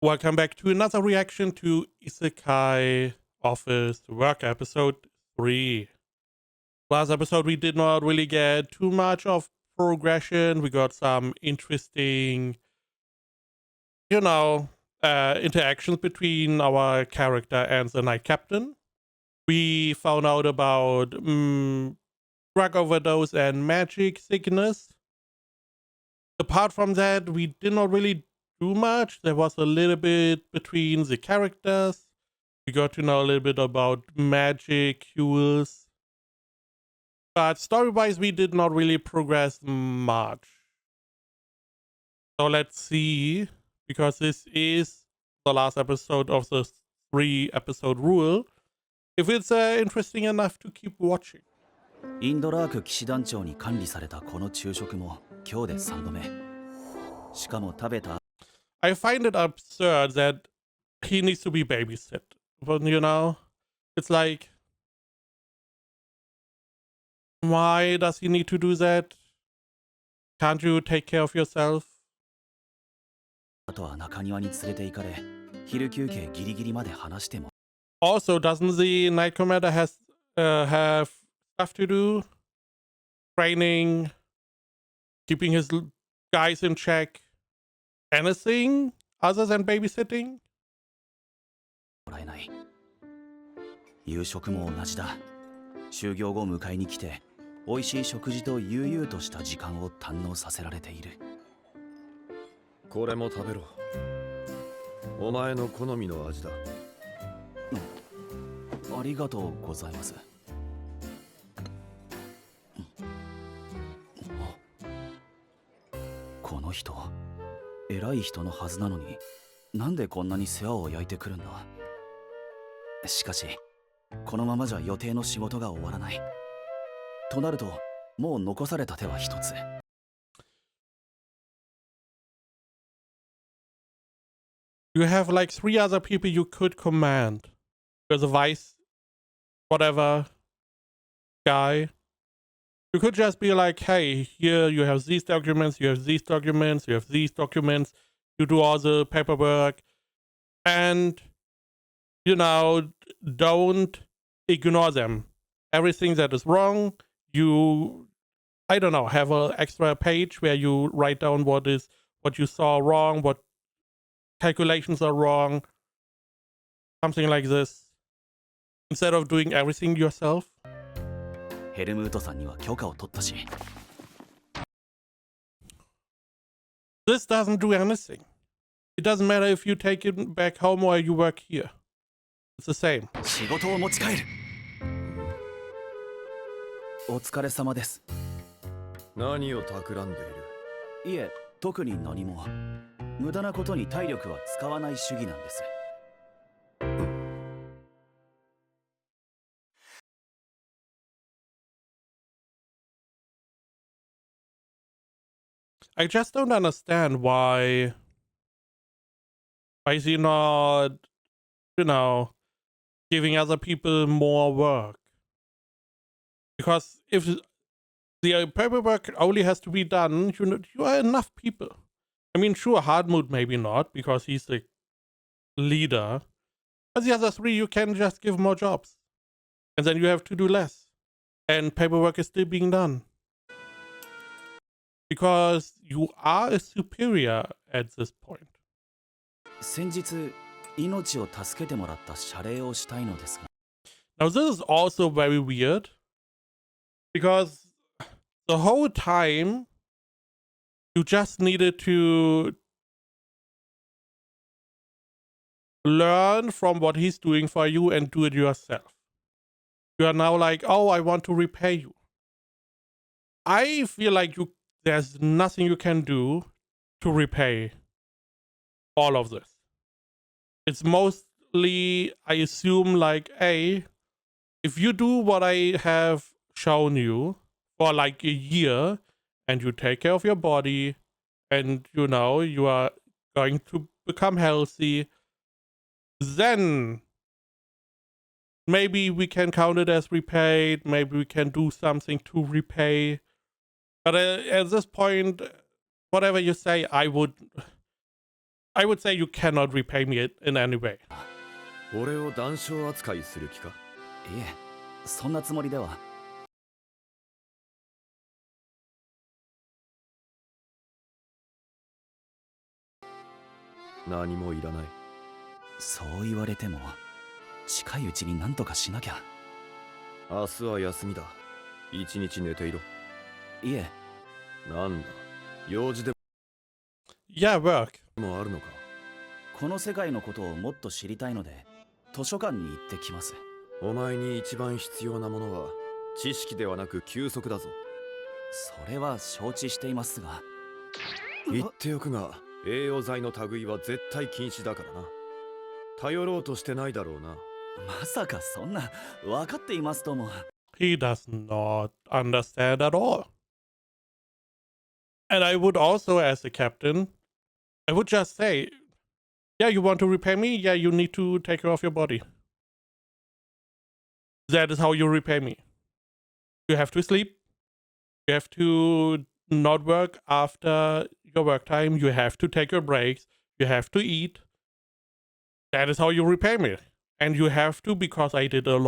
Welcome back to another reaction to Isekai Office Work episode 3. Last episode we did not really get too much of progression. We got some interesting, interactions between our character and the night captain. We found out about drug overdose and magic sickness. Apart from that, we did not really do much. There was a little bit between the characters. We got to know a little bit about magic use. But story-wise, we did not really progress much. So let's see, because this is the last episode of the 3-episode rule, if it's interesting enough to keep watching. インドラーク騎士団長に管理されたこの昼食も今日で3度目。しかも食べた I find it absurd that he needs to be babysit. But it's like, why does he need to do that? Can't you take care of yourself? あとは中庭に連れて行かれ、昼休憩ギリギリまで話しても。Also, doesn't the Night Commander have stuff to do? Training, keeping his guys in check, anything other than babysitting? もらえない。夕食も同じだ。就業後迎えに来て、美味しい食事と悠々とした時間を堪能させられている。これも食べろ。お前の好みの味だ。ありがとうございます。この人、偉い人のはずなのに、なんでこんなに世話を焼いてくるんだ。しかし、このままじゃ予定の仕事が終わらない。となると、もう残された手は一つ。You have like 3 other people you could command. There's a vice, whatever, guy. You could just be like, hey, here you have these documents, you have these documents, you have these documents. You do all the paperwork. And, don't ignore them. Everything that is wrong, you, have an extra page where you write down what you saw wrong, what calculations are wrong. Something like this. Instead of doing everything yourself. ヘルムートさんには許可を取ったし。This doesn't do anything. It doesn't matter if you take it back home or you work here. It's the same. 仕事を持ち帰る。お疲れ様です。何を企んでいる？いえ、特に何も。無駄なことに体力は使わない主義なんです。I just don't understand why is he not, giving other people more work? Because if the paperwork only has to be done, you are enough people. I mean, sure, Hardmood maybe not, because he's the leader. But the other 3, you can just give more jobs. And then you have to do less. And paperwork is still being done. Because you are a superior at this point. 先日、命を助けてもらった謝礼をしたいのですが。Now this is also very weird. Because the whole time, you just needed to learn from what he's doing for you and do it yourself. You are now like, oh, I want to repay you. I feel like there's nothing you can do to repay all of this. It's mostly, I assume, like, hey, if you do what I have shown you for like a year, and you take care of your body, and you are going to become healthy, then maybe we can count it as repaid, maybe we can do something to repay. But at this point, whatever you say, I would I would say you cannot repay me in any way. 俺を談笑扱いする気か？いえ、そんなつもりでは。何もいらない。そう言われても、近いうちに何とかしなきゃ。明日は休みだ。一日寝ていろ。いえ、なんだ、用事で Yeah, work. もあるのか？この世界のことをもっと知りたいので、図書館に行ってきます。お前に一番必要なものは知識ではなく休息だぞ。それは承知していますが。言っておくが、栄養剤の類は絶対禁止だからな。頼ろうとしてないだろうな。まさかそんな、分かっていますとも。He does not understand at all. And I would also, as the captain, I would just say, yeah, you want to repay me? Yeah, you need to take care of your body. That is how you repay me. You have to sleep. You have to not work after your work time. You have to take your breaks. You have to eat. That is how you repay me. And you have to, because I did so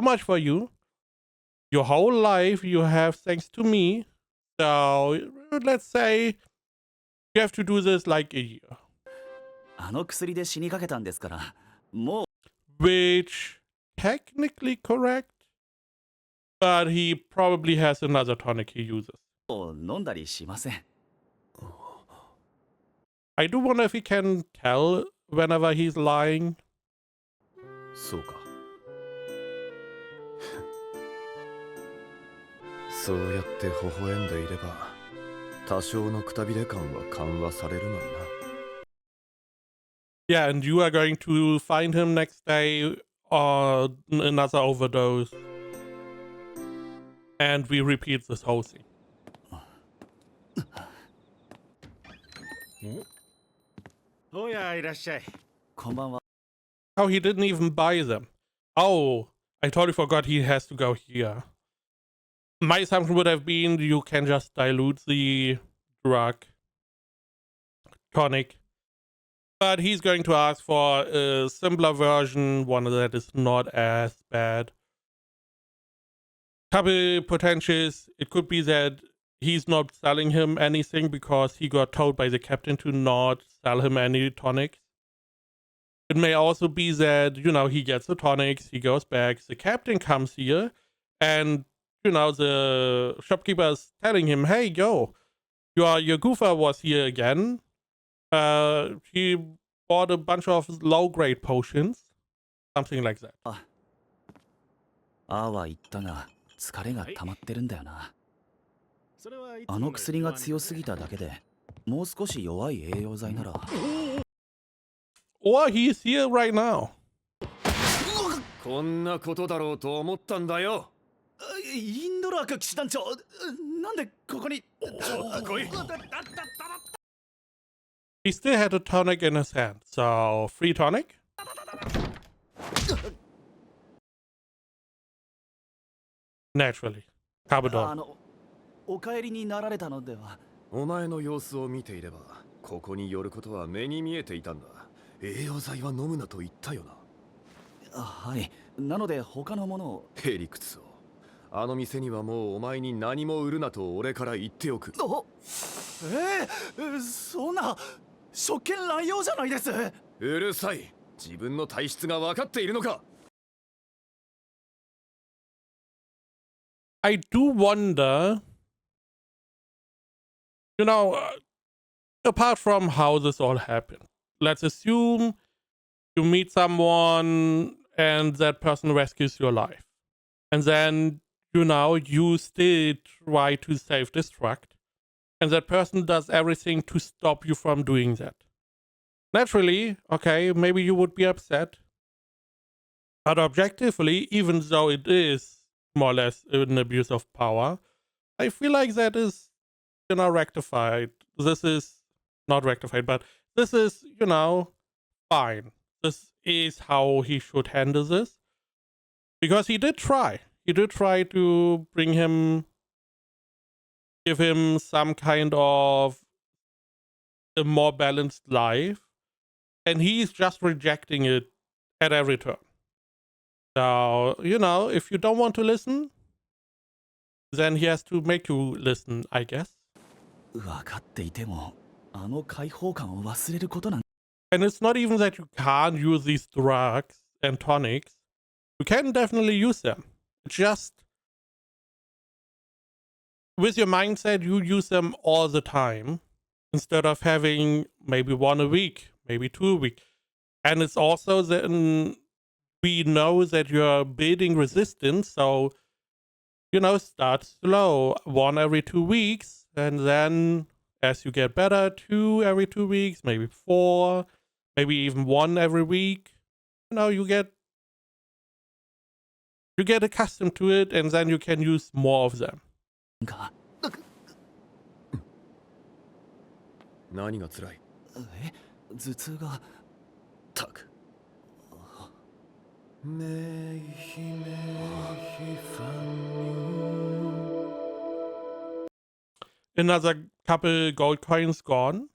much for you. Your whole life you have thanks to me. So let's say you have to do this like a year. あの薬で死にかけたんですから、もう。 Which technically correct, but he probably has another tonic he uses. 飲んだりしません。I do wonder if he can tell whenever he's lying. そうか。そうやって微笑んでいれば、多少のくたびれ感は緩和されるのにな。Yeah, and you are going to find him next day on another overdose. And we repeat this whole scene. おや、いらっしゃい。こんばんは。 Oh, he didn't even buy them. Oh, I totally forgot he has to go here. My assumption would have been you can just dilute the drug tonic. But he's going to ask for a simpler version, one that is not as bad. Couple potentials. It could be that he's not selling him anything because he got told by the captain to not sell him any tonics. It may also be that, he gets the tonics, he goes back, the captain comes here, and, the shopkeeper is telling him, hey, yo, your goofer was here again. He bought a bunch of low-grade potions. Something like that. ああは言ったが、疲れが溜まってるんだよな。あの薬が強すぎただけで、もう少し弱い栄養剤なら。Or he's here right now. こんなことだろうと思ったんだよ。インドラーク騎士団長、なんでここに。来い。 He still had a tonic in his hand, so free tonic? Naturally. あ Carbador. の、お帰りになられたのでは。お前の様子を見ていれば、ここに寄ることは目に見えていたんだ。栄養剤は飲むなと言ったよな。はい。なので他のものを。へりくつを。あの店にはもうお前に何も売るなと俺から言っておく。そんな職権乱用じゃないです。うるさい。自分の体質が分かっているのか。I do wonder, apart from how this all happened, let's assume you meet someone and that person rescues your life. And then, you still try to self-destruct. And that person does everything to stop you from doing that. Naturally, okay, maybe you would be upset. But objectively, even though it is more or less an abuse of power, I feel like that is, rectified. This is not rectified, but this is, fine. This is how he should handle this. Because he did try. He did try to give him some kind of a more balanced life, and he's just rejecting it at every turn. So, if you don't want to listen, then he has to make you listen, I guess. 分かっていてもあの解放感を忘れることなん And it's not even that you can't use these drugs and tonics. You can definitely use them. Just with your mindset, you use them all the time instead of having maybe one a week, maybe 2 a week. And it's also then we know that you're building resistance. So, start slow, 1 every 2 weeks. And then as you get better, 2 every 2 weeks, maybe 4, maybe even 1 every week. You get accustomed to it, and then you can use more of them. か何が辛い？え頭痛がたく。めいひめいひファン Another couple gold coins gone.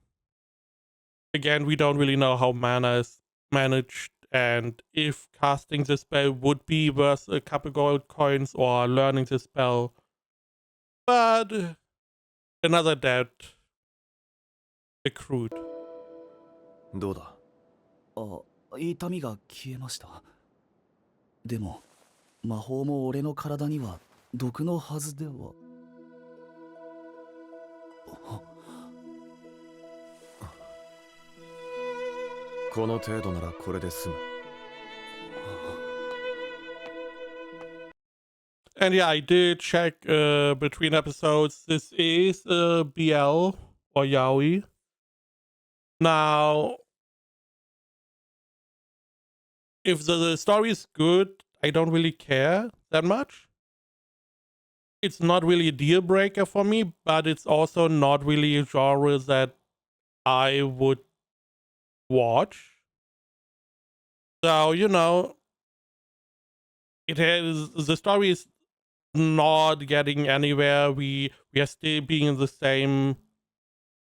Again, we don't really know how mana is managed and if casting the spell would be worth a couple gold coins or learning the spell. But another debt accrued. どうだ？あ痛みが消えました。でも魔法も俺の体には毒のはずでは。この程度ならこれで済む。And yeah, I did check between episodes. This is BL or Yaoi. Now, if the story is good, I don't really care that much. It's not really a deal breaker for me, but it's also not really a genre that I would watch. So, it has the story is not getting anywhere. We are still being in the same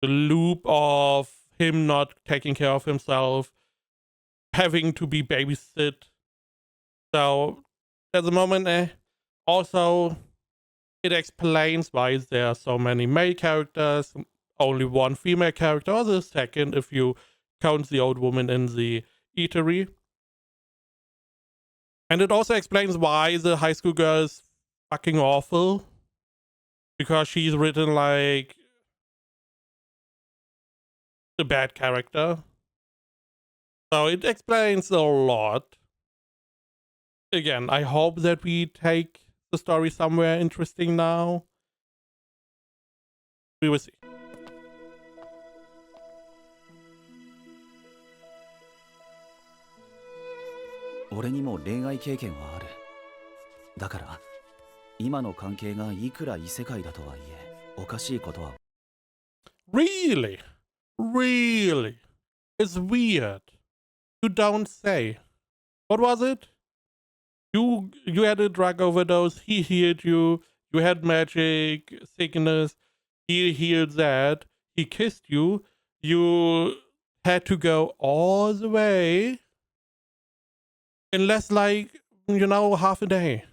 loop of him not taking care of himself, having to be babysit. So at the moment, also it explains why there are so many male characters, only one female character, or the second if you count the old woman in the eatery. And it also explains why the high school girl is fucking awful. Because she's written like a bad character. So it explains a lot. Again, I hope that we take the story somewhere interesting now. We will see. 俺にも恋愛経験はある。だから今の関係がいくら異世界だとはいえおかしいことは。Really? Really? It's weird. You don't say. What was it? You had a drug overdose, he healed you, you had magic, sickness, he healed that, he kissed you, you had to go all the way in less like, half a day.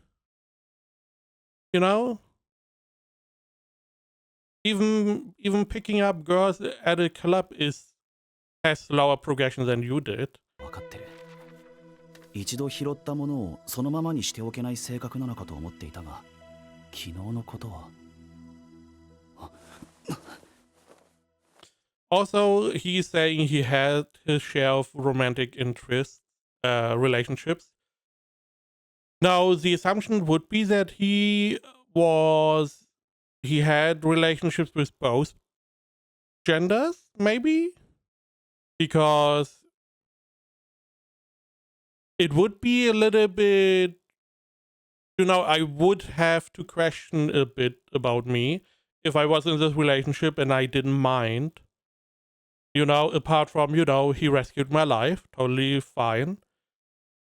Even picking up girls at a club has slower progression than you did. 分かってる。一度拾ったものをそのままにしておけない性格なのかと思っていたが、昨日のことは。Also, he's saying he had his share of romantic interest relationships. Now, the assumption would be that he had relationships with both genders, maybe? Because it would be a little bit, I would have to question a bit about me if I was in this relationship and I didn't mind. Apart from, he rescued my life, totally fine.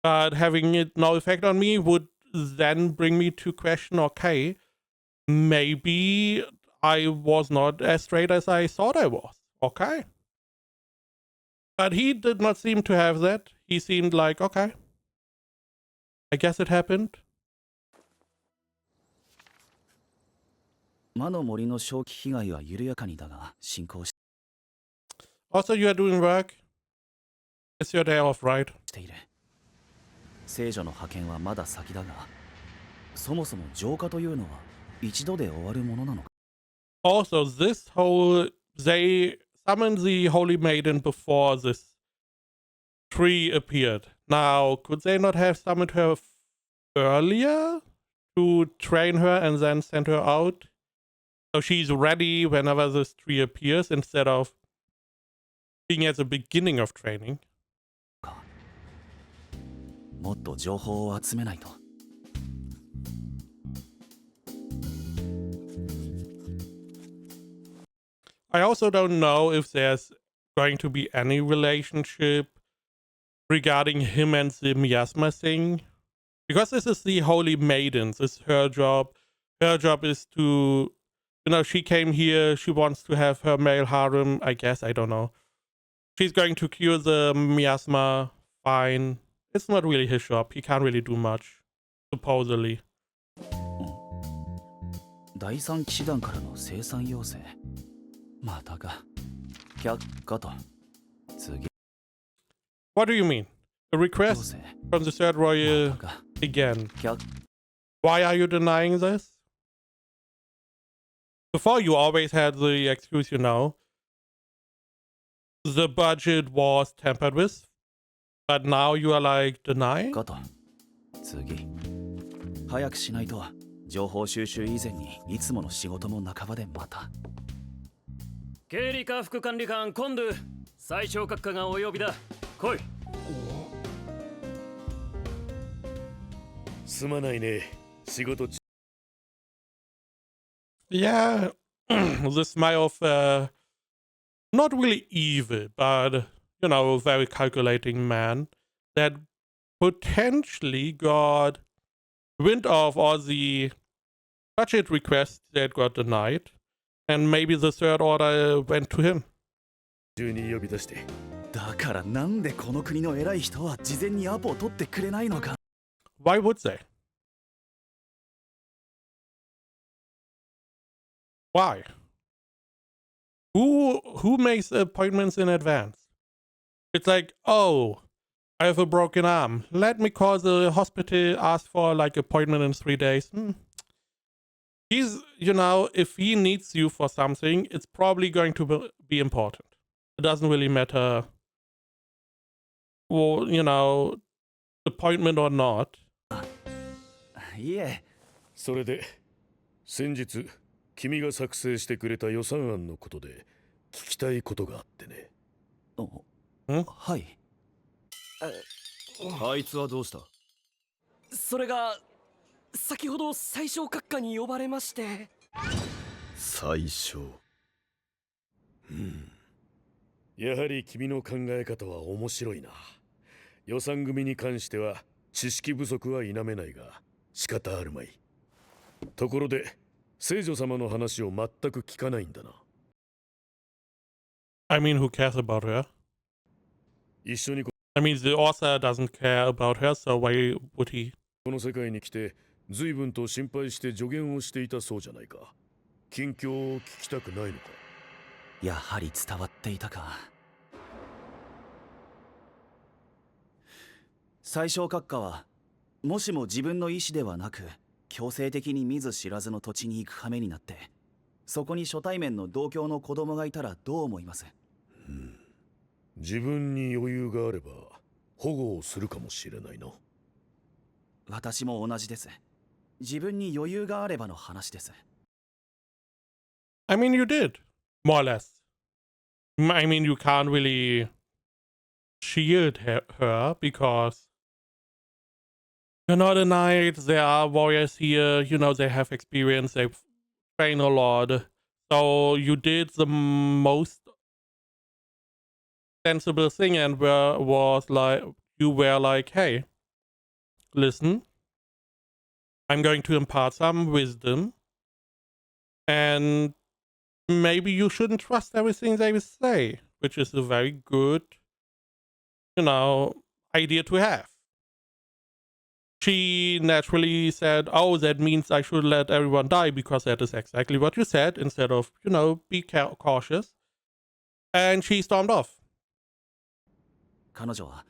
But having it no effect on me would then bring me to question, okay, maybe I was not as straight as I thought I was. Okay. But he did not seem to have that. He seemed like, okay, I guess it happened. 魔の森の正気被害は緩やかにだが進行し Also, you are doing work. It's your day off, right? ている。聖女の派遣はまだ先だが、そもそも浄化というのは一度で終わるものなのか。 Also, they summoned the Holy Maiden before this tree appeared. Now, could they not have summoned her earlier to train her and then send her out? So she's ready whenever this tree appears instead of being at the beginning of training. もっと情報を集めないと。 I also don't know if there's going to be any relationship regarding him and the miasma thing. Because this is the Holy Maiden, this is her job. Her job is to, she came here, she wants to have her male harem, I guess, I don't know. She's going to cure the miasma, fine. It's not really his job, he can't really do much, supposedly. 第三騎士団からの生産要請。またか。却下と。次。 What do you mean? A 要 request 請。 from the Third Royal またか。 again. 却 Why are you denying this? Before, you always had the excuse, the budget was tampered with, but now you are like denying? かと。次。早くしないと。情報収集以前にいつもの仕事も半ばでまた。経理課副管理官今度最小閣下がお呼びだ。来い。すまないね。仕事中。 Yeah, the smile of not really evil, but very calculating man that potentially got wind of all the budget requests that got denied, and maybe the Third Order went to him. 中に呼び出して。だからなんでこの国の偉い人は事前にアポを取ってくれないのか。 Why would they? Why? Who makes appointments in advance? It's like, oh, I have a broken arm. Let me call the hospital, ask for like appointment in 3 days. He's, if he needs you for something, it's probably going to be important. It doesn't really matter, well, appointment or not. いえ。それで先日君が作成してくれた予算案のことで聞きたいことがあってね。はい。あいつはどうした？それが先ほど最小閣下に呼ばれまして。最初。やはり君の考え方は面白いな。予算組に関しては知識不足は否めないが仕方あるまい。ところで聖女様の話を全く聞かないんだな。I mean, who cares about her? 一緒に I mean, the author doesn't care about her, so why would he? この世界に来て随分と心配して助言をしていたそうじゃないか。近況を聞きたくないのか。やはり伝わっていたか。最小閣下はもしも自分の意思ではなく強制的に見ず知らずの土地に行く羽目になってそこに初対面の同郷の子供がいたらどう思います？自分に余裕があれば保護をするかもしれないな。私も同じです。自分に余裕があればの話です。I mean, you did, more or less. I mean, you can't really shield her because you're not a knight, there are warriors here, they have experience, they train a lot. So you did the most sensible thing and you were like, hey, listen, I'm going to impart some wisdom and maybe you shouldn't trust everything they say, which is a very good idea to have. She naturally said, oh, that means I should let everyone die because that is exactly what you said instead of, be cautious. And she stormed off. 彼女は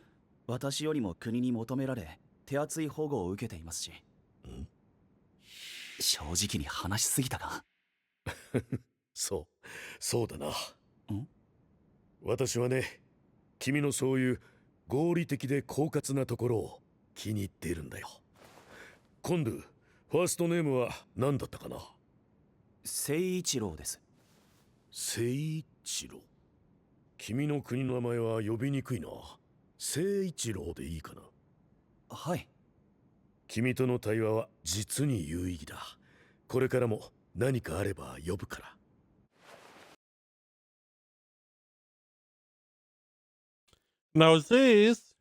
私よりも国に求められ手厚い保護を受けていますし。正直に話しすぎたか。そうだな。私はね、君のそういう合理的で狡猾なところを気に入っているんだよ。今度ファーストネームは何だったかな。誠一郎です。誠一郎。君の国の名前は呼びにくいな。誠一郎でいいかな。はい。君との対話は実に有意義だ。これからも何かあれば呼ぶから。Now this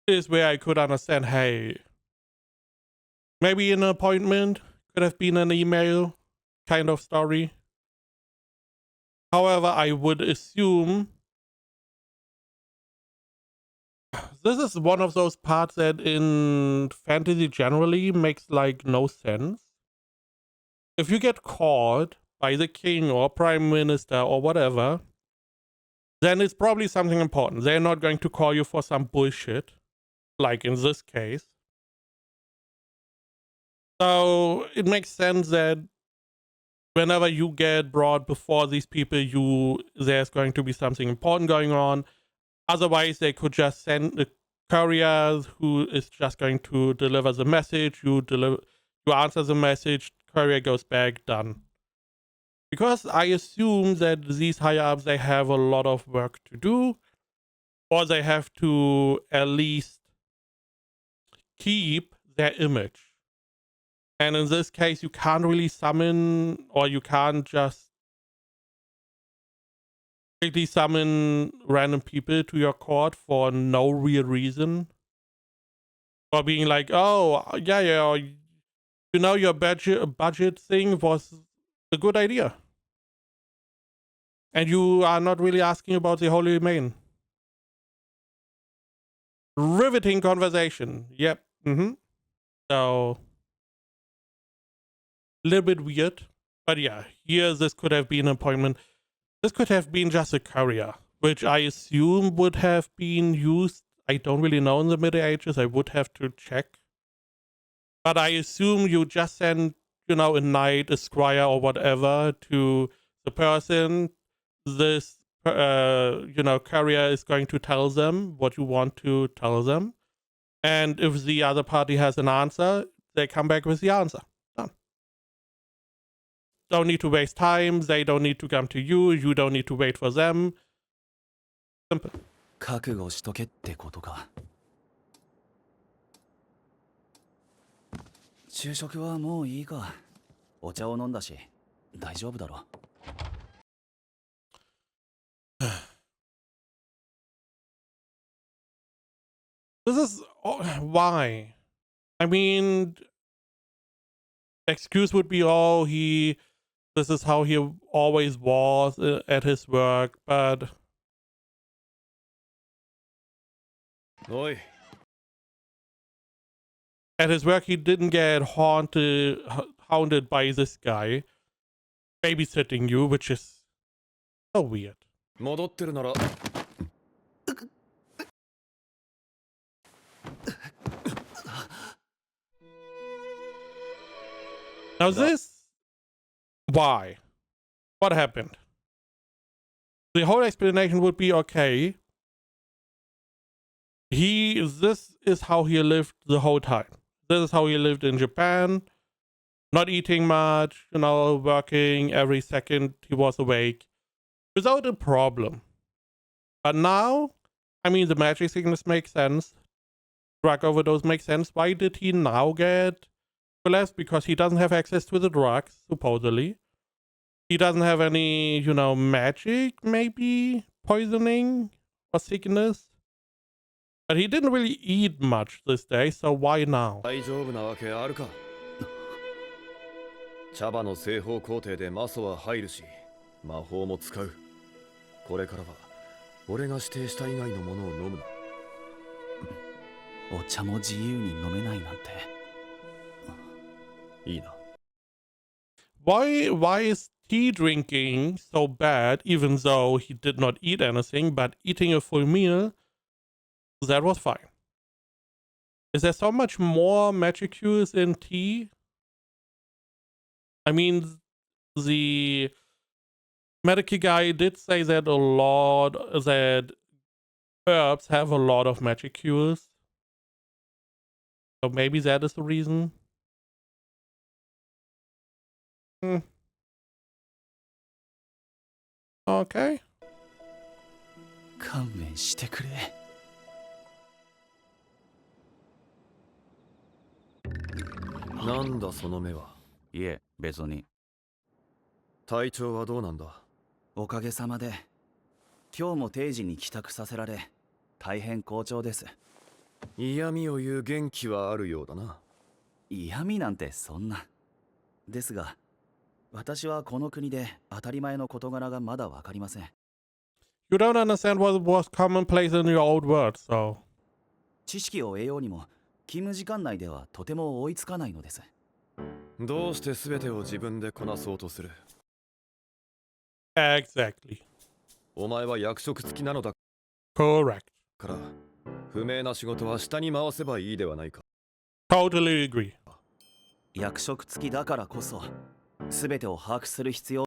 is where I could understand, hey, maybe an appointment could have been an email kind of story. However, I would assume this is one of those parts that in fantasy generally makes like no sense. If you get caught by the king or prime minister or whatever, then it's probably something important. They're not going to call you for some bullshit, like in this case. So it makes sense that whenever you get brought before these people, there's going to be something important going on. Otherwise, they could just send a courier who is just going to deliver the message. You answer the message, courier goes back, done. Because I assume that these higher-ups, they have a lot of work to do, or they have to at least keep their image. And in this case, you can't really summon, or you can't just quickly summon random people to your court for no real reason. Or being like, oh, yeah, your budget thing was a good idea. And you are not really asking about the Holy Main. Riveting conversation. Yep. So, a little bit weird. But yeah, here this could have been an appointment. This could have been just a courier, which I assume would have been used. I don't really know in the Middle Ages. I would have to check. But I assume you just send, a knight, a squire, or whatever to the person. This, courier is going to tell them what you want to tell them. And if the other party has an answer, they come back with the answer. Done. Don't need to waste time. They don't need to come to you. You don't need to wait for them. Simple. 覚悟しとけってことか。昼食はもういいか。お茶を飲んだし、大丈夫だろ。This is why. I mean, excuse would be, this is how he always was at his work, but at his work he didn't get hounded by this guy babysitting you, which is so weird. 戻ってるなら Now this, why? What happened? The whole explanation would be, okay, this is how he lived the whole time. This is how he lived in Japan, not eating much, working every second he was awake, without a problem. But now, the magic sickness makes sense. Drug overdose makes sense. Why did he now get collapsed? Because he doesn't have access to the drugs, supposedly. He doesn't have any, magic, maybe poisoning or sickness. But he didn't really eat much this day, so why now? 大丈夫なわけあるか。茶葉の製法工程で魔素は入るし、魔法も使う。これからは俺が指定した以外のものを飲むな。お茶も自由に飲めないなんて。いいな。Why is tea drinking so bad, even though he did not eat anything, but eating a full meal, that was fine? Is there so much more magic cues in tea? I mean, the medic guy did say that that herbs have a lot of magic cures. So maybe that is the reason. Okay. 勘弁してくれ。なんだその目は。いえ、別に。体調はどうなんだ。おかげさまで今日も定時に帰宅させられ大変好調です。嫌味を言う元気はあるようだな。嫌味なんてそんな。ですが私はこの国で当たり前の事柄がまだわかりません。 You don't understand what was commonplace in your old world, so. 知識を得ようにも勤務時間内ではとても追いつかないのです。どうして全てを自分でこなそうとする。 Exactly. お前は役職付きなのだ Correct. から不明な仕事は下に回せばいいではないか。 Totally agree. 役職付きだからこそ全てを把握する必要。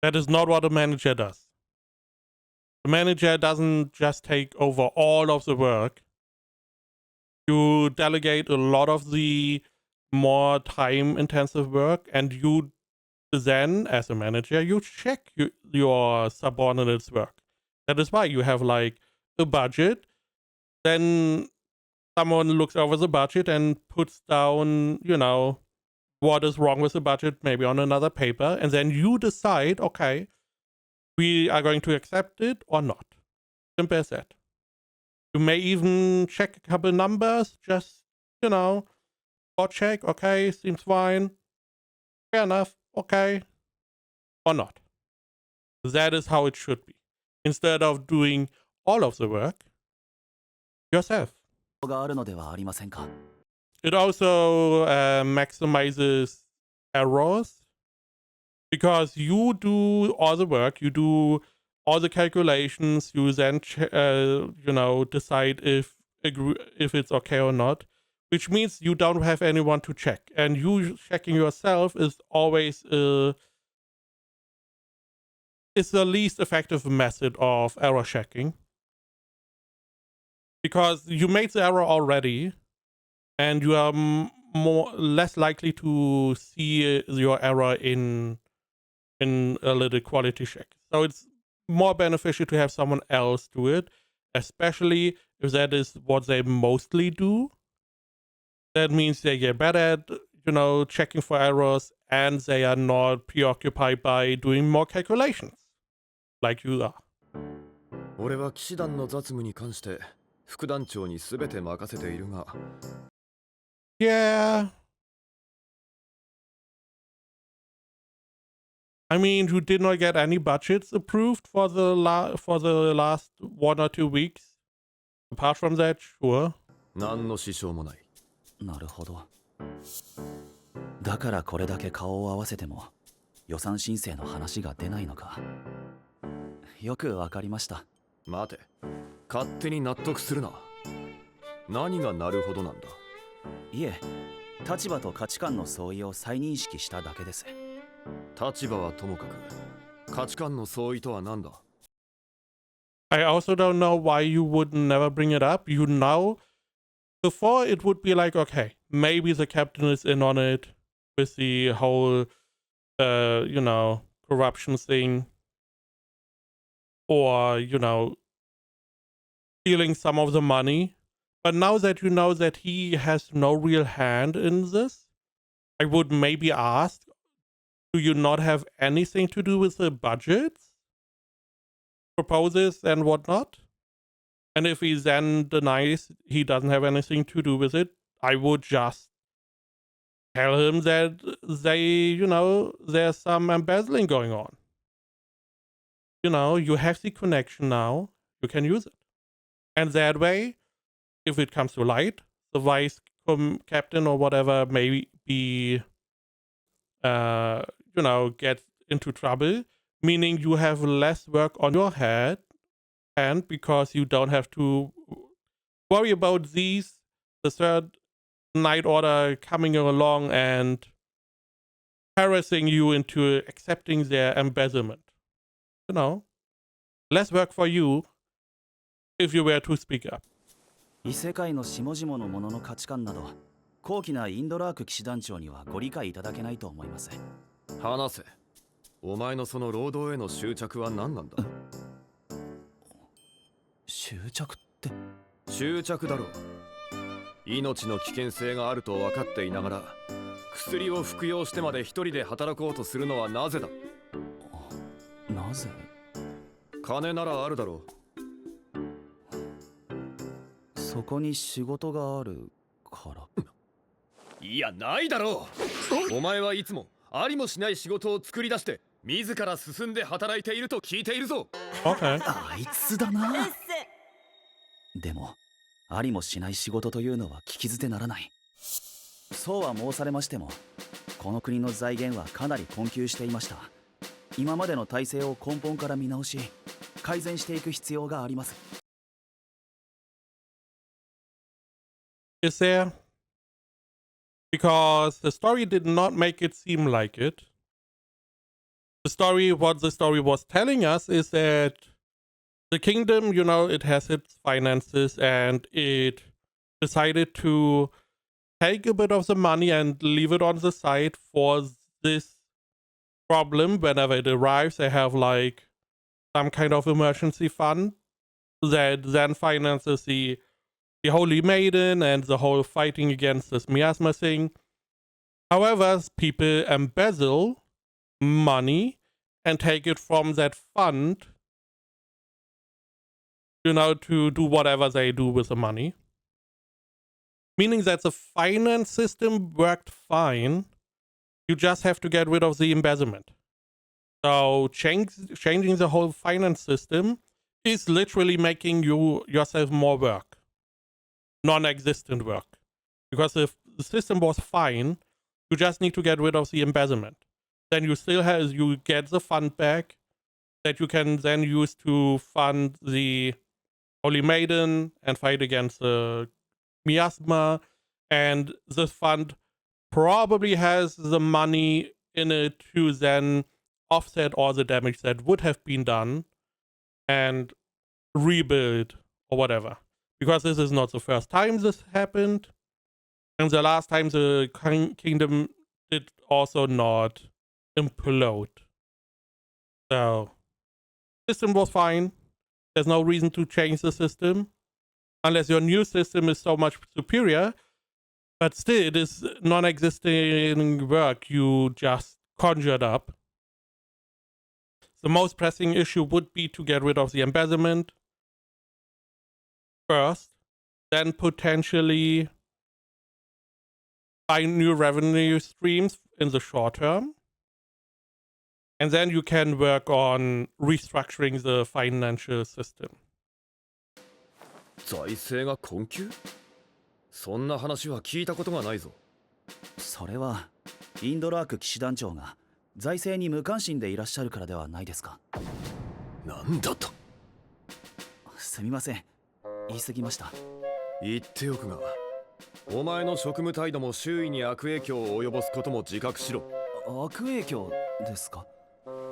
That is not what a manager does. The manager doesn't just take over all of the work. You delegate a lot of the more time-intensive work, and you then, as a manager, you check your subordinates' work. That is why you have like a budget. Then someone looks over the budget and puts down, what is wrong with the budget, maybe on another paper, and then you decide, okay, we are going to accept it or not. Simple as that. You may even check a couple numbers, just, spot check, okay, seems fine, fair enough, okay, or not. That is how it should be. Instead of doing all of the work yourself. があるのではありませんか。 It also maximizes errors because you do all the work, you do all the calculations, you then decide if it's okay or not, which means you don't have anyone to check, and you checking yourself is always is the least effective method of error checking, because you made the error already and you are less likely to see your error in a little quality check. So it's more beneficial to have someone else do it, especially if that is what they mostly do. That means they get better at, checking for errors, and they are not preoccupied by doing more calculations, like you are. 俺は騎士団の雑務に関して副団長に全て任せているが。Yeah. I mean, you did not get any budgets approved for the last 1 or 2 weeks. Apart from that, sure. 何の支障もない。なるほど。だからこれだけ顔を合わせても予算申請の話が出ないのか。よくわかりました。待て、勝手に納得するな。何がなるほどなんだ。いえ、立場と価値観の相違を再認識しただけです。立場はともかく、価値観の相違とは何だ。 I also don't know why you would never bring it up. You know, before it would be like, okay, maybe the captain is in on it with the whole, corruption thing. Or, stealing some of the money. But now that you know that he has no real hand in this, I would maybe ask, do you not have anything to do with the budgets, proposes, and whatnot? And if he then denies he doesn't have anything to do with it, I would just tell him that there's some embezzling going on. you have the connection now, you can use it. And that way, if it comes to light, the vice captain or whatever may be, get into trouble, meaning you have less work on your head, and because you don't have to worry about the third night order coming along and harassing you into accepting their embezzlement. Less work for you if you were to speak up. 異世界の下々の者の価値観など高貴なインドラーク騎士団長にはご理解いただけないと思います。話せ。お前のその労働への執着は何なんだ？執着って？執着だろう。命の危険性があると分かっていながら薬を服用してまで一人で働こうとするのはなぜだ？なぜ？金ならあるだろう。そこに仕事があるから。いや、ないだろう。お前はいつもありもしない仕事を作り出して自ら進んで働いていると聞いているぞ。Okay. あいつだな。でもありもしない仕事というのは聞き捨てならない。そうは申されましてもこの国の財源はかなり困窮していました。今までの体制を根本から見直し改善していく必要があります。Is there? Because the story did not make it seem like it. What the story was telling us is that the kingdom, it has its finances and it decided to take a bit of the money and leave it on the side for this problem. Whenever it arrives, they have like some kind of emergency fund that then finances the Holy Maiden and the whole fighting against this miasma thing. However, people embezzle money and take it from that fund, to do whatever they do with the money. Meaning that the finance system worked fine. You just have to get rid of the embezzlement. So changing the whole finance system is literally making yourself more work. Non-existent work. Because if the system was fine, you just need to get rid of the embezzlement. Then you get the fund back that you can then use to fund the Holy Maiden and fight against the miasma. And this fund probably has the money in it to then offset all the damage that would have been done and rebuild or whatever. Because this is not the first time this happened. And the last time the kingdom did also not implode. So, system was fine. There's no reason to change the system. Unless your new system is so much superior. But still, it is non-existing work you just conjured up. The most pressing issue would be to get rid of the embezzlement first, then potentially find new revenue streams in the short term. And then you can work on restructuring the financial system. 財政が困窮？そんな話は聞いたことがないぞ。それはインドラーク騎士団長が財政に無関心でいらっしゃるからではないですか。なんだと？すみません、言い過ぎました。言っておくが、お前の職務態度も周囲に悪影響を及ぼすことも自覚しろ。悪影響ですか？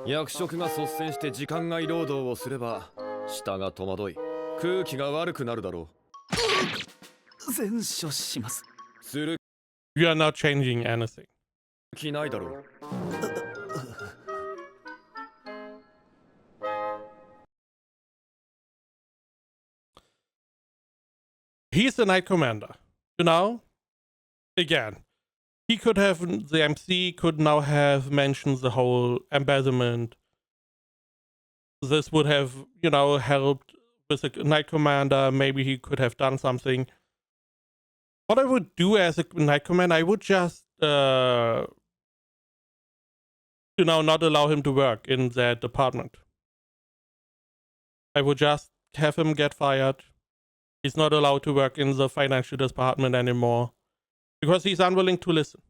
役職が率先して時間外労働をすれば舌が戸惑い空気が悪くなるだろう。善処します。する You are not changing anything. 気ないだろう。He's the Knight Commander. Again, he could have, the MC could now have mentioned the whole embezzlement. This would have, helped with the Knight Commander. Maybe he could have done something. What I would do as a Knight Commander, I would just, not allow him to work in that department. I would just have him get fired. He's not allowed to work in the financial department anymore because he's unwilling to listen.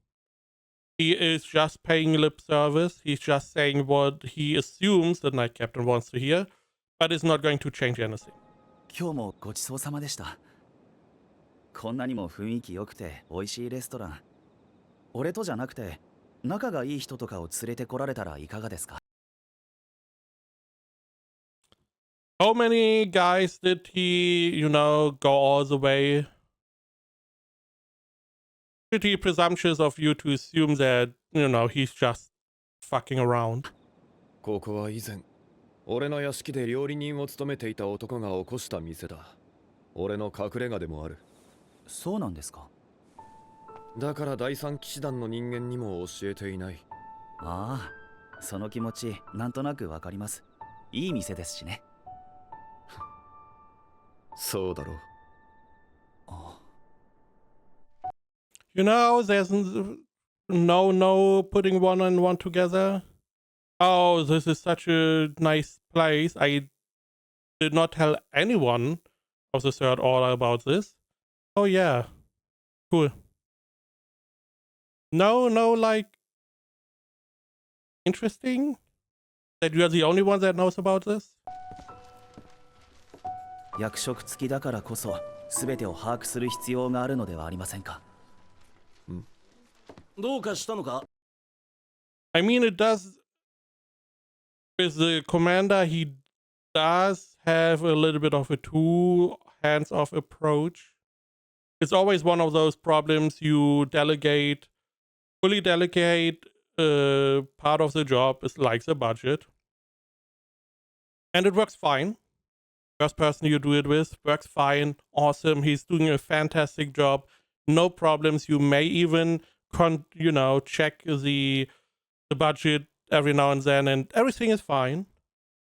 He is just paying lip service. He's just saying what he assumes the Knight Captain wants to hear, but it's not going to change anything. 今日もごちそうさまでした。こんなにも雰囲気良くて美味しいレストラン。俺とじゃなくて仲がいい人とかを連れてこられたらいかがですか？ How many guys did he, go all the way? Pretty presumptuous of you to assume that, he's just fucking around. ここは以前俺の屋敷で料理人を務めていた男が起こした店だ。俺の隠れ家でもある。そうなんですか。だから第三騎士団の人間にも教えていない。ああ、その気持ちなんとなくわかります。いい店ですしね。そうだろう。ああ。There's no putting one and one together. Oh, this is such a nice place. I did not tell anyone of the third order about this. Oh yeah, cool. No, interesting that you are the only one that knows about this. 役職付きだからこそ全てを把握する必要があるのではありませんか。どうかしたのか？ I mean, it does. With the commander, he does have a little bit of a two hands-off approach. It's always one of those problems you fully delegate part of the job is like the budget. And it works fine. First person you do it with works fine. Awesome. He's doing a fantastic job. No problems. You may even check the budget every now and then, and everything is fine.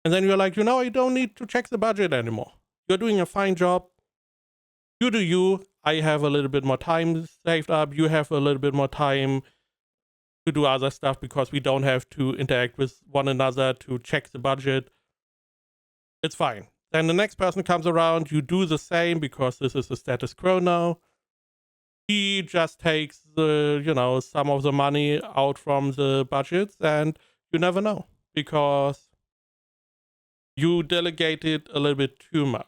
And then you're like, I don't need to check the budget anymore. You're doing a fine job. You do you. I have a little bit more time saved up. You have a little bit more time to do other stuff because we don't have to interact with one another to check the budget. It's fine. Then the next person comes around. You do the same because this is the status quo now. He just takes some of the money out from the budgets, and you never know because you delegated a little bit too much.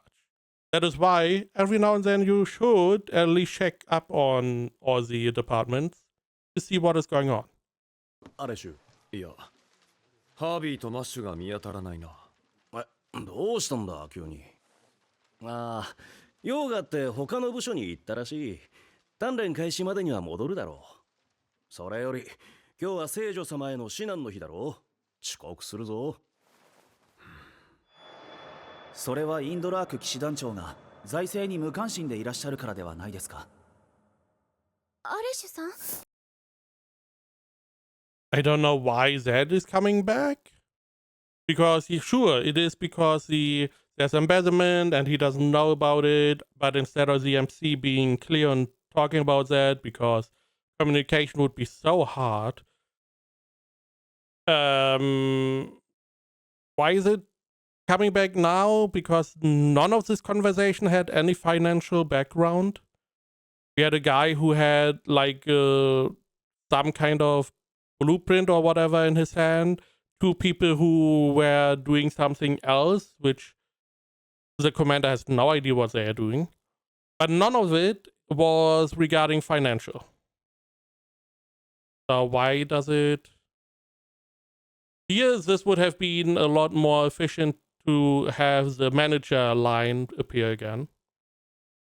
That is why every now and then you should at least check up on all the departments to see what is going on. アレシュ。いや、ハービーとマッシュが見当たらないな。どうしたんだ急に。ああ、用があって他の部署に行ったらしい。鍛錬開始までには戻るだろう。それより今日は聖女様への指南の日だろう。遅刻するぞ。それはインドラーク騎士団長が財政に無関心でいらっしゃるからではないですか。アレシュさん。I don't know why that is coming back. Because it is because there's embezzlement and he doesn't know about it, but instead of the MC being clear on talking about that, because communication would be so hard. Why is it coming back now? Because none of this conversation had any financial background. We had a guy who had some kind of blueprint or whatever in his hand. Two people who were doing something else, which the commander has no idea what they are doing. But none of it was regarding financial. So why does it... Here, this would have been a lot more efficient to have the manager line appear again.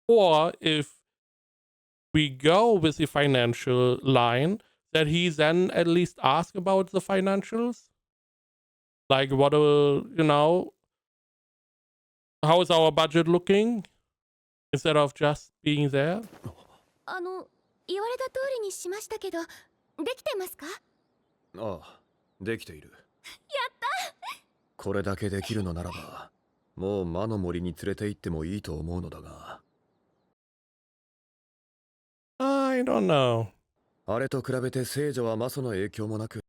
Or if we go with the financial line, that he then at least ask about the financials. Like, how is our budget looking? Instead of just being there. 言われた通りにしましたけど、できてますか？ああ、できている。やった！これだけできるのならば、もう魔の森に連れて行ってもいいと思うのだが。I don't know. あれと比べて聖女は魔素の影響もなく。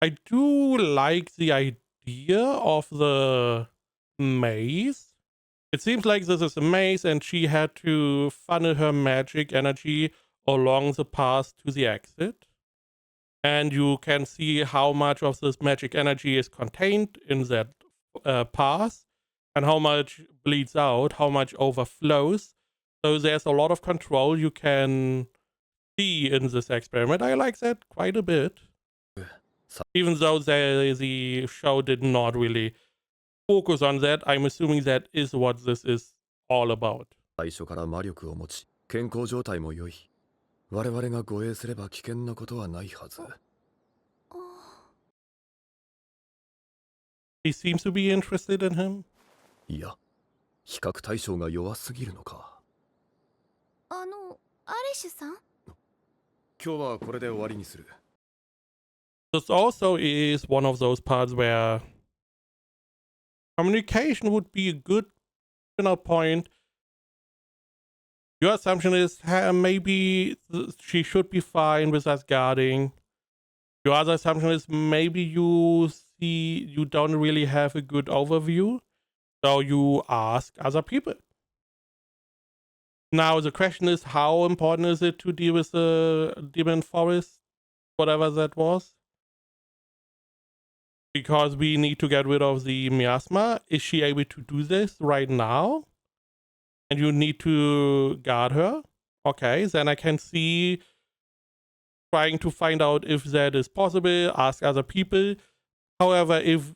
I do like the idea of the maze. It seems like this is a maze, and she had to funnel her magic energy along the path to the exit. And you can see how much of this magic energy is contained in that path, and how much bleeds out, how much overflows. So there's a lot of control you can see in this experiment. I like that quite a bit. Even though the show did not really focus on that, I'm assuming that is what this is all about. 最初から魔力を持ち、健康状態も良い。我々が護衛すれば危険なことはないはず。He seems to be interested in him. いや、比較対象が弱すぎるのか。アレシュさん？今日はこれで終わりにする。This also is one of those parts where communication would be a good point. Your assumption is maybe she should be fine with us guarding. Your other assumption is maybe you don't really have a good overview, so you ask other people. Now the question is, how important is it to deal with the demon forest, whatever that was? Because we need to get rid of the miasma. Is she able to do this right now? And you need to guard her? Okay, then I can see trying to find out if that is possible, ask other people. However, if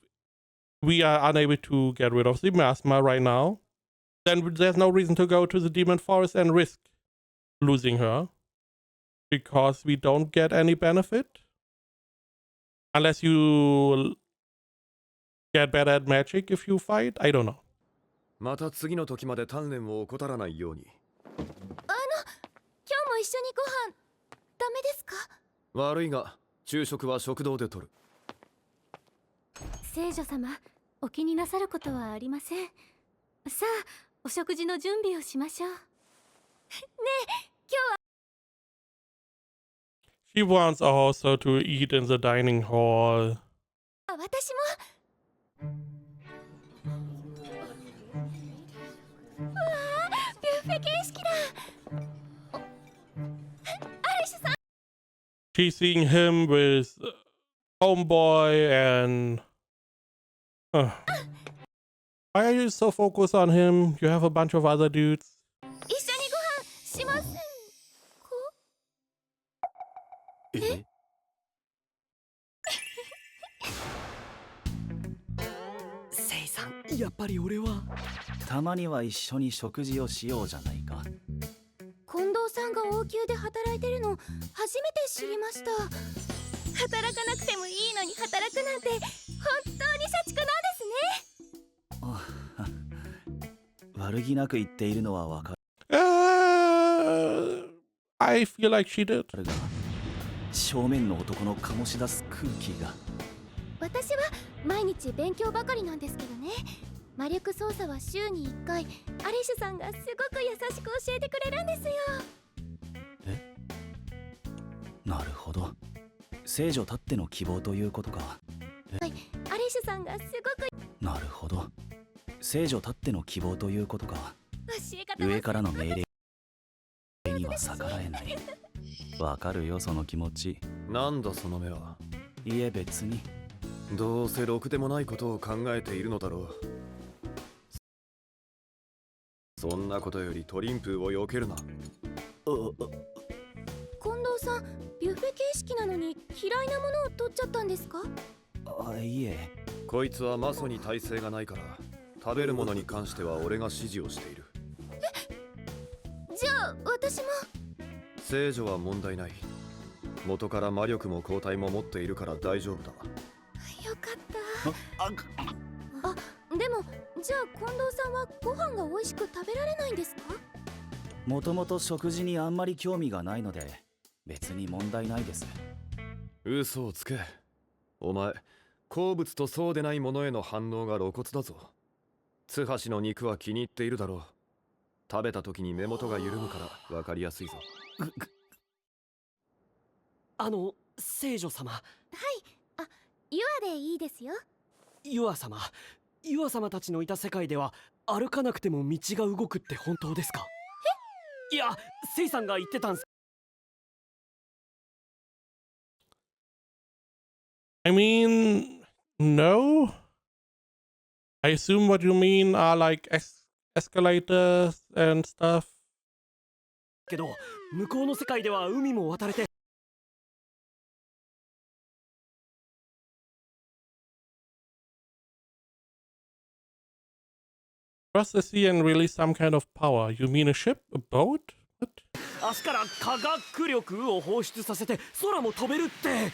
we are unable to get rid of the miasma right now, then there's no reason to go to the demon forest and risk losing her, because we don't get any benefit unless you get better at magic if you fight. I don't know. また次の時まで鍛錬を怠らないように。今日も一緒にご飯ダメですか？悪いが昼食は食堂でとる。聖女様、お気になさることはありません。さあ、お食事の準備をしましょう。ねえ、今日は She wants also to eat in the dining hall. 私も。うわあ、ビュッフェ形式だ。アレシュさん。 She's seeing him with homeboy and why are you so focused on him? You have a bunch of other dudes. 一緒にご飯しませんか？え？セイさん、やっぱり俺は。たまには一緒に食事をしようじゃないか。近藤さんが王宮で働いてるの初めて知りました。働かなくてもいいのに働くなんて本当に社畜なんですね。悪気なく言っているのはわか I feel like she did. るが、正面の男の醸し出す空気が。私は毎日勉強ばかりなんですけどね。魔力操作は週に1回、アレシュさんがすごく優しく教えてくれるんですよ。え？なるほど。聖女たっての希望ということか。アレシュさんがすごくなるほど。聖女たっての希望ということか。教え方が上からの命令には逆らえない。わかるよ、その気持ち。なんだその目は。いえ、別に。どうせろくでもないことを考えているのだろう。そんなことよりトリンプーを避けるな。近藤さん、ビュッフェ形式なのに嫌いなものを取っちゃったんですか？いえ。こいつはマソに耐性がないから、食べるものに関しては俺が指示をしている。じゃあ私も。聖女は問題ない。元から魔力も抗体も持っているから大丈夫だ。よかった。でもじゃあ近藤さんはご飯が美味しく食べられないんですか？もともと食事にあんまり興味がないので別に問題ないです。嘘をつけ。お前、好物とそうでないものへの反応が露骨だぞ。津橋の肉は気に入っているだろう。食べた時に目元が緩むから分かりやすいぞ。聖女様。はい、ユアでいいですよ。ユア様、岩様たちのいた世界では歩かなくても道が動くって本当ですか？いや、セイさんが言ってたんす。 I mean, no. I assume what you mean are like escalators and stuff. けど向こうの世界では海も渡れて。 Cross the sea and release some kind of power. You mean a ship? A boat? What? 明日から科学力を放出させて空も飛べるって。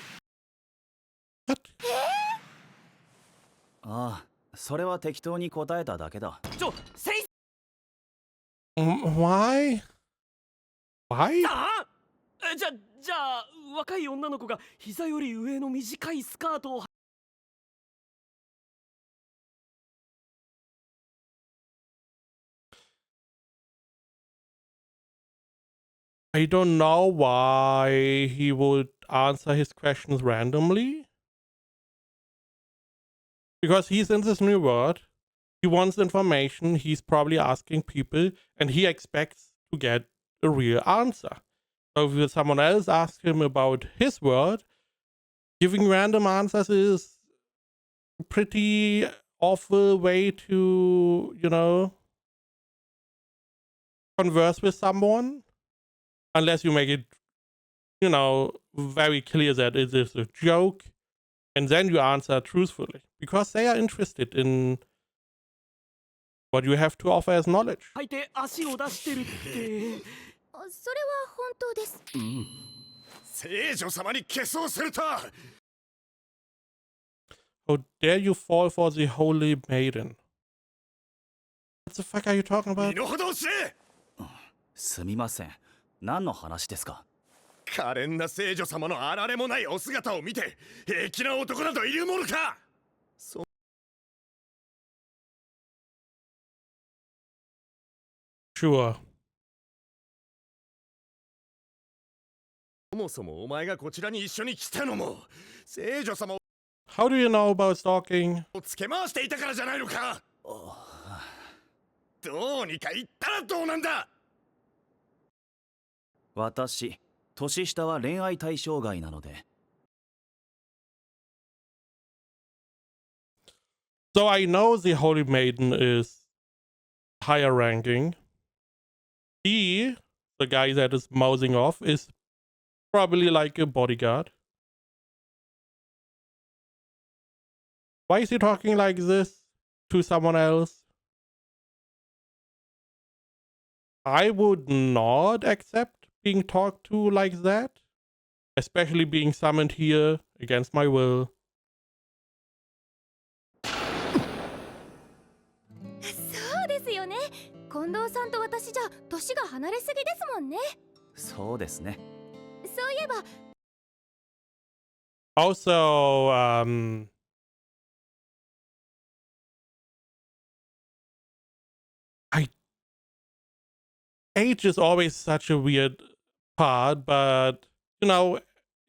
What? ああ、それは適当に答えただけだ。セイ Why? Why? さん、じゃあ若い女の子が膝より上の短いスカートを。 I don't know why he would answer his questions randomly. Because he's in this new world. He wants information. He's probably asking people and he expects to get a real answer. So if someone else asks him about his world, giving random answers is a pretty awful way to, you know, converse with someone. Unless you make it, you know, very clear that it is a joke, and then you answer truthfully, because they are interested in what you have to offer as knowledge. 履いて足を出してるって。それは本当です。聖女様に消そうすると。 How dare you fall for the holy maiden? What the fuck are you talking 身 about? の程を知れ。すみません。何の話ですか？可憐な聖女様のあられもないお姿を見て平気な男などいるものか。 Sure. そもそもお前がこちらに一緒に来たのも聖女様 How do you know about stalking? をつけ回していたからじゃないのか。どうにか言ったらどうなんだ。私、年下は恋愛対象外なので。So I know the holy maiden is higher ranking. He, the guy that is mousing off, is probably like a bodyguard. Why is he talking like this to someone else? I would not accept being talked to like that, especially being summoned here against my will. そうですよね。近藤さんと私じゃ年が離れすぎですもんね。そうですね。そういえば Also, age is always such a weird part, but you know,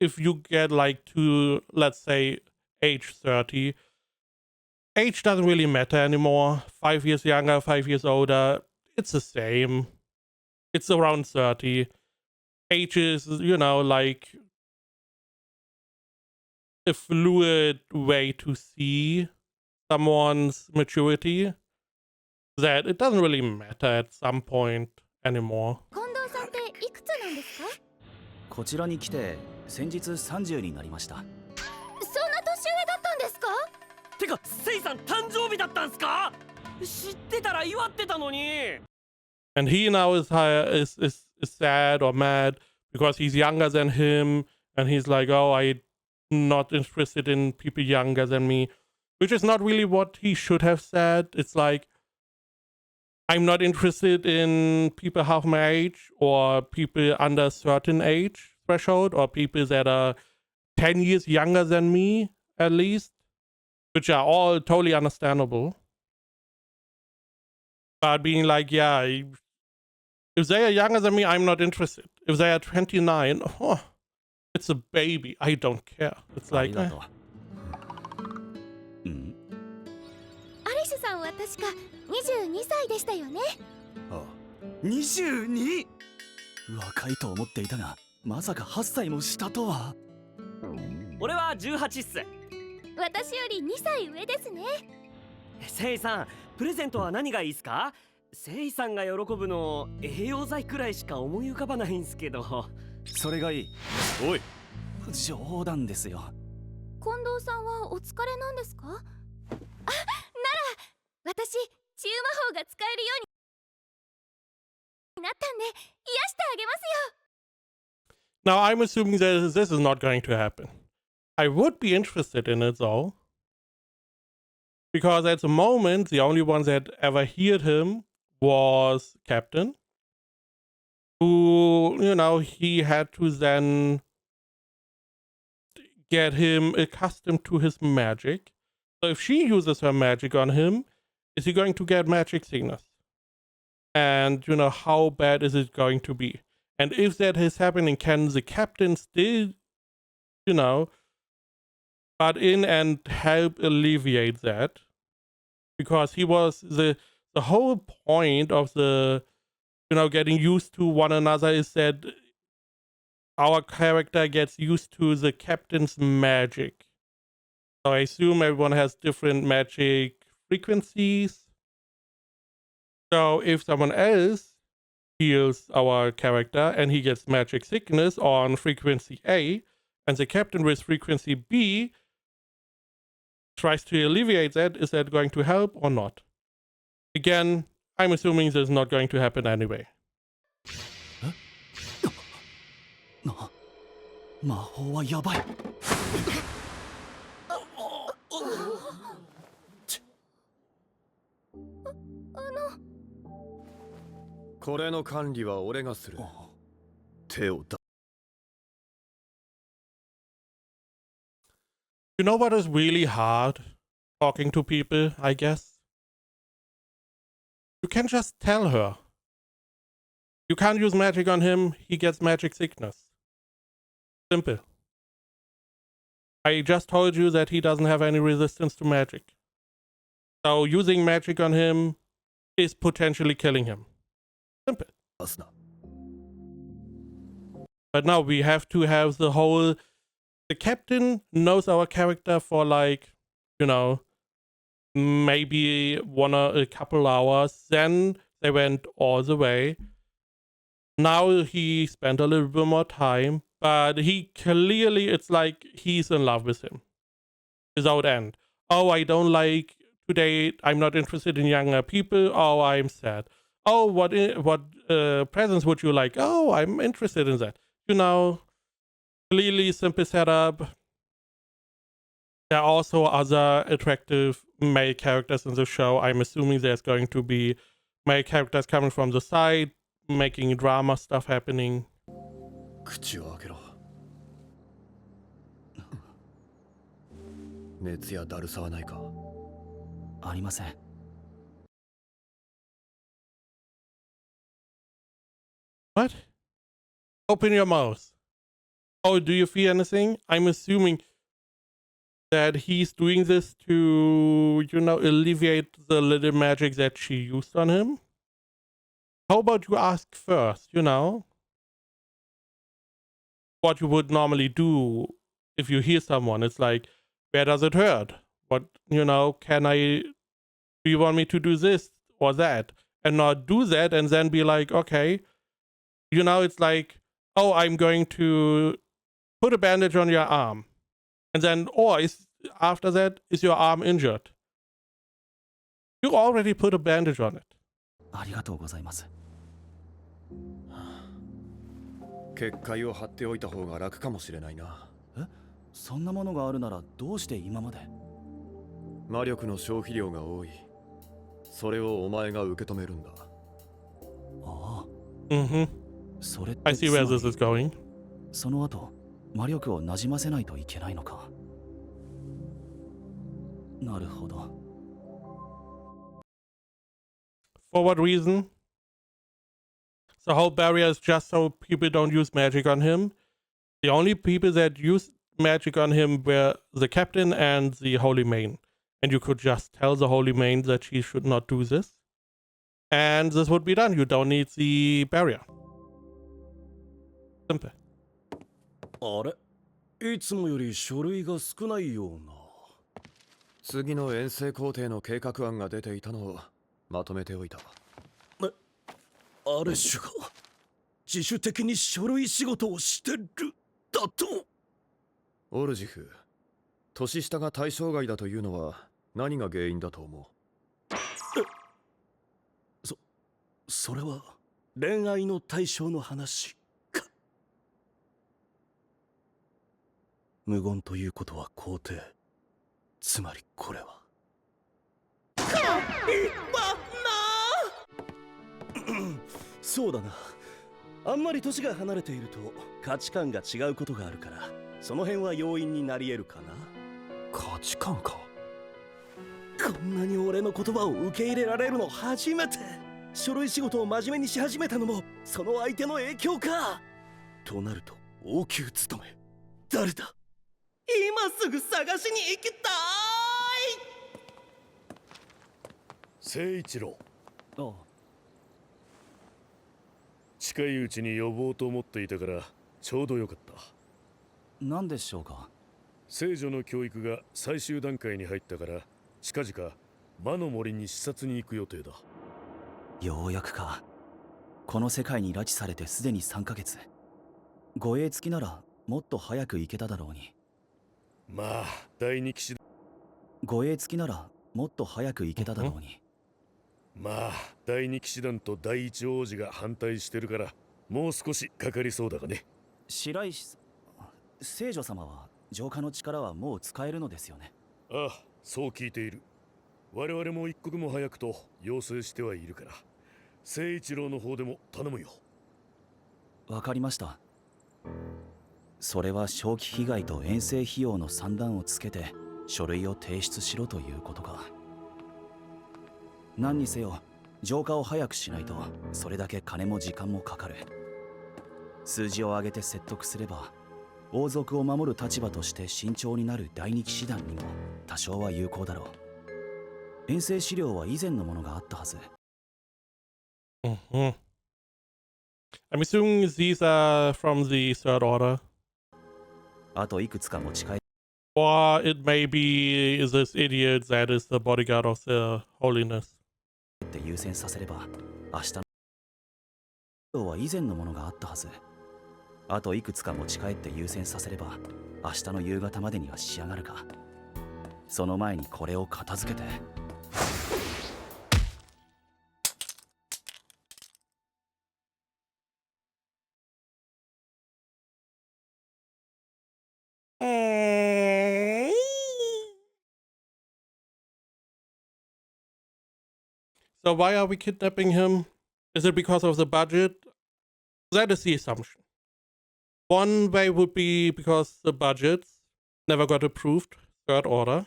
if you get like to, let's say, age 30, age doesn't really matter anymore. 5 years younger, 5 years older, it's the same. It's around 30. Age is, you know, like a fluid way to see someone's maturity that it doesn't really matter at some point anymore. 近藤さんっていくつなんですか？こちらに来て先日30になりました。そんな年上だったんですか？てかセイさん誕生日だったんすか？知ってたら祝ってたのに。 And he now is sad or mad because he's younger than him, and he's like, oh, I'm not interested in people younger than me, which is not really what he should have said. It's like, I'm not interested in people half my age or people under a certain age threshold or people that are 10 years younger than me, at least, which are all totally understandable. But being like, yeah, if they are younger than me, I'm not interested. If they are 29, oh, it's a baby. I don't care. It's あ like, りがとう。アリス確か22歳でしたよね。ああ、22？ 若いと思っていたが、まさか8歳も下とは。俺は18っす。私より2歳上ですね。セイさん、プレゼントは何がいいっすか？セイさんが喜ぶの栄養剤くらいしか思い浮かばないんすけど。それがいい。おい、冗談ですよ。近藤さんはお疲れなんですか？あ、なら私治癒魔法が使えるようになったんで癒してあげますよ。 Now, I'm assuming that this is not going to happen. I would be interested in it though, because at the moment, the only one that ever heard him was Captain, who, he had to then get him accustomed to his magic. So if she uses her magic on him, is he going to get magic sickness? And, how bad is it going to be? And if that is happening, can the captain still, butt in and help alleviate that? Because he was the whole point of the, getting used to one another is that our character gets used to the captain's magic. So I assume everyone has different magic frequencies. So if someone else heals our character and he gets magic sickness on frequency A, and the captain with frequency B tries to alleviate that, is that going to help or not? Again, I'm assuming this is not going to happen anyway. 魔法はやばい。これの管理は俺がする。手を出。You know what is really hard talking to people, I guess? You can just tell her. You can't use magic on him, he gets magic sickness. Simple. I just told you that he doesn't have any resistance to magic. So using magic on him is potentially killing him. Simple. 出すな。 But now we have to have the whole... The captain knows our character for maybe a couple hours. Then they went all the way. Now he spent a little bit more time. But he clearly, it's like he's in love with him. Without end. Oh, I don't like today. I'm not interested in younger people. Oh, I'm sad. Oh, what presents would you like? Oh, I'm interested in that. Clearly simple setup. There are also other attractive male characters in the show. I'm assuming there's going to be male characters coming from the side, making drama stuff happening. 口を開けろ。熱やだるさはないか？ありません。What? Open your mouth. Oh, do you feel anything? I'm assuming that he's doing this to, alleviate the little magic that she used on him. How about you ask first, what you would normally do if you hear someone. It's like, where does it hurt? What, do you want me to do this or that? And not do that and then be like, okay, it's like, oh, I'm going to put a bandage on your arm. And then, after that, is your arm injured? You already put a bandage on it. ありがとうございます。結界を張っておいた方が楽かもしれないな。え、そんなものがあるならどうして今まで？魔力の消費量が多い。それをお前が受け止めるんだ。ああ。Mm-hmm. それって I see where this is going. その後、魔力をなじませないといけないのか。なるほど。For what reason? The whole barrier is just so people don't use magic on him. The only people that used magic on him were the captain and the holy main. and you could just tell the holy maid that she should not do this. And this would be done. You don't need the barrier. Simple. あれいつもより書類が少ないような。次の遠征工程の計画案が出ていたのをまとめておいた。アレッシュが自主的に書類仕事をしてるだと。オルジフ、年下が対象外だというのは何が原因だと思う？それは恋愛の対象の話か。無言ということは肯定。つまりこれはそうだな。あんまり年が離れていると価値観が違うことがあるから、その辺は要因になり得るかな。価値観か。こんなに俺の言葉を受け入れられるの初めて。書類仕事を真面目にし始めたのもその相手の影響か。となると王宮勤め誰だ。今すぐ探しに行きたい。誠一郎、ああ、近いうちに呼ぼうと思っていたからちょうどよかった。何でしょうか。聖女の教育が最終段階に入ったから近々魔の森に視察に行く予定だ。ようやくか。この世界に拉致されてすでに3ヶ月。護衛付きならもっと早く行けただろうに。まあ第二騎士護衛付きならもっと早く行けただろうに。まあ第二騎士団と第一王子が反対してるからもう少しかかりそうだがね。白石聖女様は浄化の力はもう使えるのですよね。ああ、そう聞いている。我々も一刻も早くと要請してはいるから、誠一郎の方でも頼むよ。わかりました。それは正気被害と遠征費用の算段をつけて書類を提出しろということか。何にせよ浄化を早くしないとそれだけ金も時間もかかる。数字を上げて説得すれば王族を守る立場として慎重になる第二騎士団にも多少は有効だろう。遠征資料は以前のものがあったはず。I'm assuming these are from the third order. あといくつか持ち帰 Or it may be this idiot that is the bodyguard of the holiness. って優先させれば明日の資料は以前のものがあったはず。あといくつか持ち帰って優先させれば明日の夕方までには仕上がるか。その前にこれを片付けて。So why are we kidnapping him? Is it because of the budget? That is the assumption. One way would be because the budgets never got approved, third order,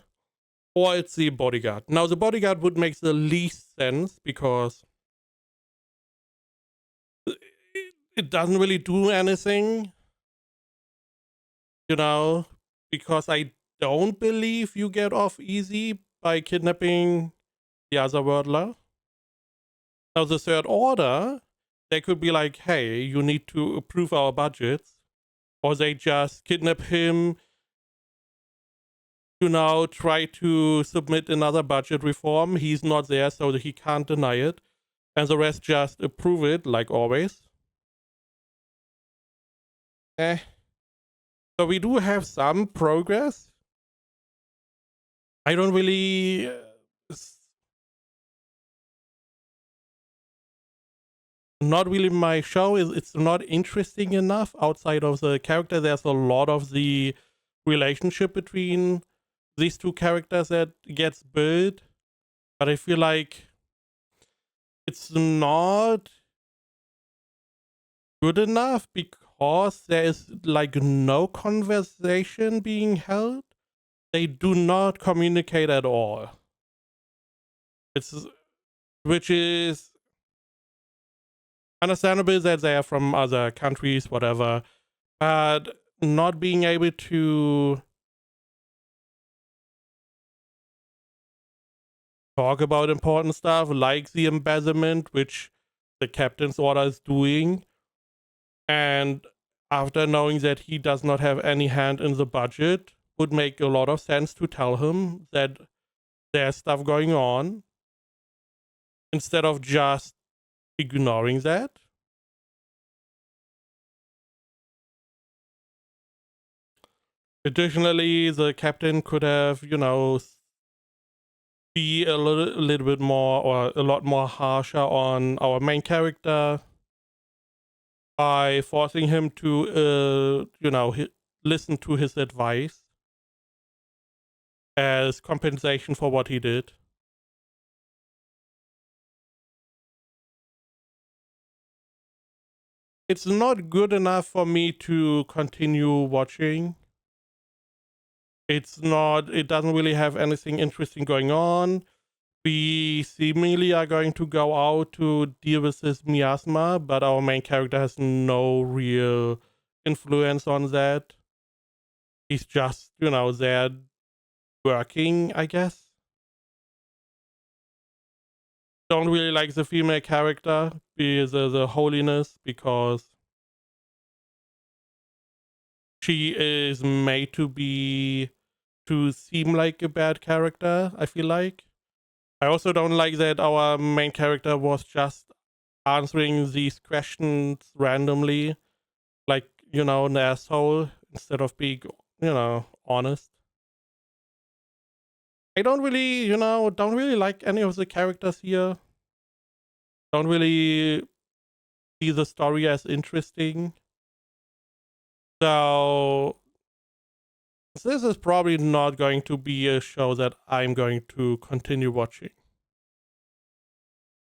or it's the bodyguard. Now the bodyguard would make the least sense because it doesn't really do anything, you know, because I don't believe you get off easy by kidnapping the other wordler. Now the third order, they could be like, hey, you need to approve our budgets. Or they just kidnap him, you know, try to submit another budget reform. He's not there, so he can't deny it. And the rest just approve it, like always. So we do have some progress. I don't really... not really my show. It's not interesting enough outside of the character. There's a lot of the relationship between these two characters that gets built, but I feel like it's not good enough because there is like no conversation being held. They do not communicate at all. Which is understandable that they are from other countries, whatever, but not being able to talk about important stuff like the embezzlement, which the captain's order is doing. And after knowing that he does not have any hand in the budget, would make a lot of sense to tell him that there's stuff going on instead of just ignoring that. Additionally, the captain could have, be a little bit more or a lot more harsher on our main character by forcing him to, listen to his advice as compensation for what he did. It's not good enough for me to continue watching. It doesn't really have anything interesting going on. We seemingly are going to go out to deal with this miasma, but our main character has no real influence on that. He's just, there working, I guess. Don't really like the female character, the holiness, because she is made to seem like a bad character, I feel like. I also don't like that our main character was just answering these questions randomly, like, an asshole, instead of being, honest. I don't really like any of the characters here. Don't really see the story as interesting. So this is probably not going to be a show that I'm going to continue watching.